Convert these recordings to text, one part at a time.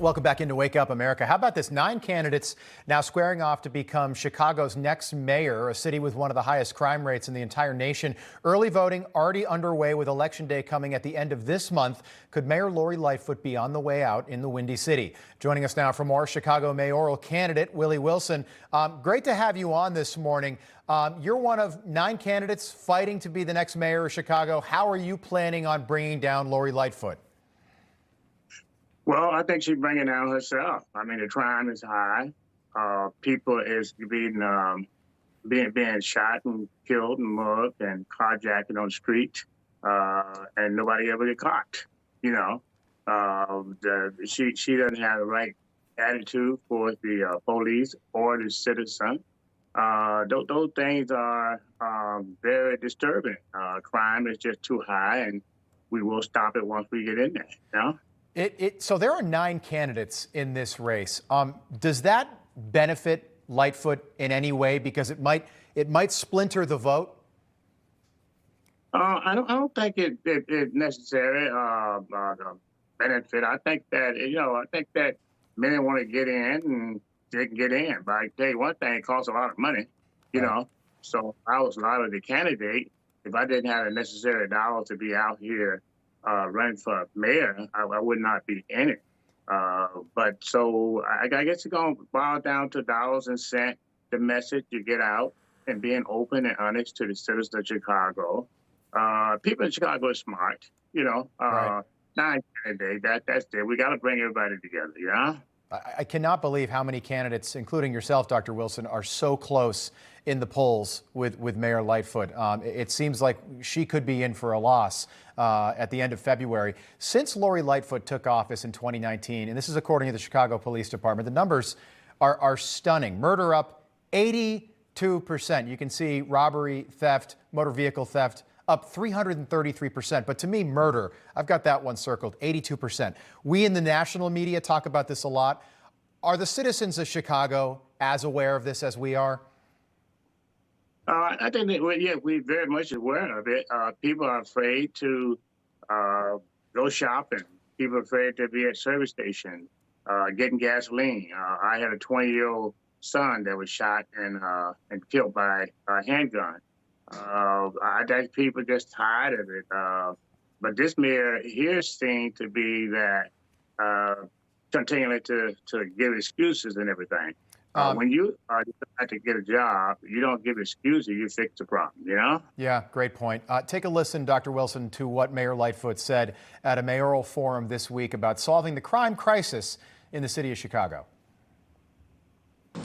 Welcome back into Wake Up America. How about this? 9 candidates now squaring off to become Chicago's next mayor, a city with one of the highest crime rates in the entire nation. Early voting already underway with Election Day coming at the end of this month. Could Mayor Lori Lightfoot be on the way out in the Windy City? Joining us now for more, Chicago mayoral candidate Willie Wilson. Great to have you on this morning. You're one of 9 candidates fighting to be the next mayor of Chicago. How are you planning on bringing down Lori Lightfoot? Well, I think she's bringing down herself. I mean, the crime is high. People is being shot and killed and mugged and carjacked on the street, and nobody ever get caught. You know, she doesn't have the right attitude for the police or the citizen. Those things are very disturbing. Crime is just too high, and we will stop it once we get in there. You know? So there are 9 candidates in this race. Does that benefit Lightfoot in any way? Because it might splinter the vote. I don't think it necessary benefit. I think that many want to get in and they can get in. But I tell you one thing, it costs a lot of money. You know, so I was a lot of the candidate. If I didn't have the necessary dollars to be out here running for mayor, I would not be in it. But so I guess it's going to boil down to dollars and cents, the message you get out, and being open and honest to the citizens of Chicago. People in Chicago are smart, you know. Right. 9 candidates, that's it. We got to bring everybody together, yeah? I cannot believe how many candidates, including yourself, Dr. Wilson, are so close in the polls with Mayor Lightfoot. It seems like she could be in for a loss at the end of February. Since Lori Lightfoot took office in 2019, and this is according to the Chicago Police Department, the numbers are stunning. Murder up 82%. You can see robbery, theft, motor vehicle theft up 333%. But to me, murder, I've got that one circled, 82%. We in the national media talk about this a lot. Are the citizens of Chicago as aware of this as we are? I think that, we're very much aware of it. People are afraid to go shopping. People are afraid to be at service stations, getting gasoline. I had a 20-year-old son that was shot and killed by a handgun. I think people are just tired of it. But this mayor here seems to be that continuing to give excuses and everything. When you decide to get a job, you don't give excuses, you fix the problem, you know? Yeah, great point. Take a listen, Dr. Wilson, to what Mayor Lightfoot said at a mayoral forum this week about solving the crime crisis in the city of Chicago.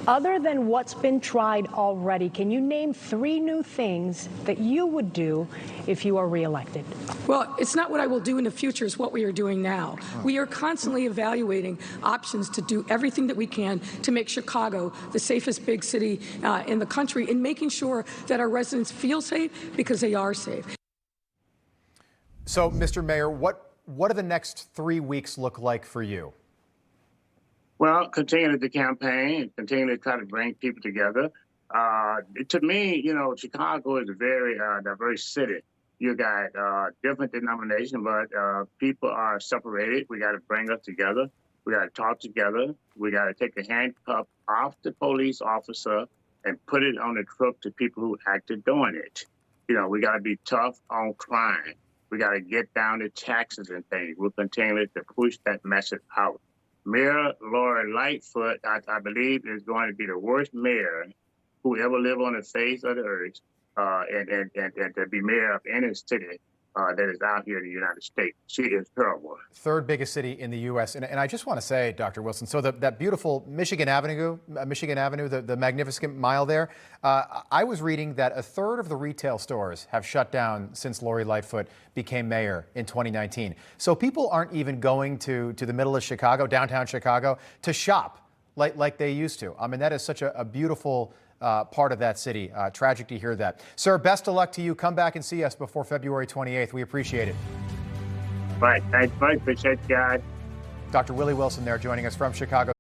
Other than what's been tried already, can you name 3 new things that you would do if you are reelected? Well, it's not what I will do in the future, it's what we are doing now. We are constantly evaluating options to do everything that we can to make Chicago the safest big city in the country, and making sure that our residents feel safe because they are safe. So, Mr. Mayor, what do the next 3 weeks look like for you? Well, continue the campaign, continue to try to bring people together. To me, you know, Chicago is a very diverse city. You got different denominations, but people are separated. We got to bring us together. We got to talk together. We got to take the handcuff off the police officer and put it on the crook to people who acted doing it. You know, we got to be tough on crime. We got to get down to taxes and things. We'll continue to push that message out. Mayor Lori Lightfoot, I believe, is going to be the worst mayor who ever lived on the face of the earth, and to be mayor of any city that is out here in the United States. She is terrible. 3rd biggest city in the U.S. And I just want to say, Dr. Wilson, so that beautiful Michigan Avenue, the magnificent mile there, I was reading that 1/3 of the retail stores have shut down since Lori Lightfoot became mayor in 2019. So people aren't even going to the middle of Chicago, downtown Chicago, to shop like they used to. I mean, that is such a beautiful part of that city. Tragic to hear that. Sir, best of luck to you. Come back and see us before February 28th. We appreciate it. Right. Thanks, Mike. Appreciate you guys. Dr. Willie Wilson there joining us from Chicago.